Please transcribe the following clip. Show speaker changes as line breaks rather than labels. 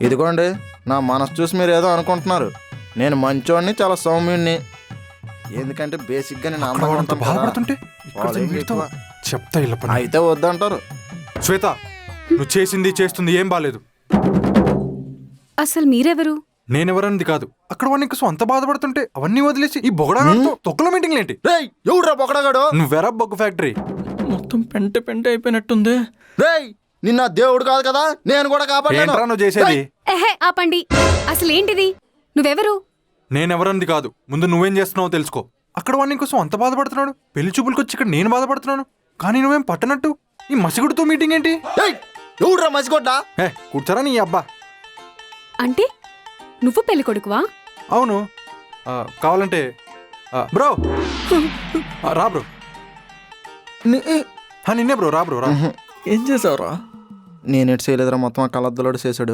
ఇదిగోండి, నా మనసు చూసి మీరు ఏదో అనుకుంటున్నారు. నేను మంచోడిని, చాలా సౌమ్యుడిని. ఎందుకంటే బేసిక్గా నేను
అక్కడ
అందంగా
వాడంత
ఉంటాను కదా.
బాధపడుతుంటే ఇక్కడ
వాళ్ళు ఏం
వీడితో
ఎక్కువ.
చెప్తా ఇళ్ళ పని.
అయితే వద్దంటారు.
శ్వేత, నువ్వు చేసింది చేస్తుంది ఏం బాలేదు.
అసలు మీరెవరు?
నేనెవరన్నది కాదు, అక్కడ వాడిని కోసం అంత బాధపడుతుంటే అవన్నీ వదిలేసి ఈ బొగడాతో తొక్కల మీటింగ్లు ఏంటి?
రేయ్, ఎవడురా బొక్కడగాడు?
నువ్వెరా బొగ్గు ఫ్యాక్టరీ.
మొత్తం పెంట అయిపోయినట్టుంది.
రేయ్, నిన్న దేవుడు కాదు కదా, నేను కూడా
ఏంట్రా
కాపాడాను.
నువ్వు చేసేది?
ఎహే ఆపండి. అసలేంటిది? నువ్వెవరు?
నేనెవరన్నది కాదు, ముందు నువ్వేం చేస్తున్నావో తెలుసుకో. అక్కడ వాడిని కోసం అంత బాధపడుతున్నాడు, పెళ్లి చూపులకు వచ్చి ఇక్కడ నేను బాధపడుతున్నాను, కానీ నువ్వేం పట్టనట్టు ఈ మసిగుడితో మీటింగ్ ఏంటి?
ఎవడురా మసిగొడ్డా?
కూర్చారా నీ అబ్బా.
అంటే నువ్వు పెళ్లి కొడుకువా?
అవును. కావాలంటే బ్రో రా బ్రో. నిన్నే బ్రో, రా బ్రో రా.
ఏం చేసావురా?
నేనేటి చేయలేదురా, మొత్తం ఆ కలద్దులోడు చేశాడు.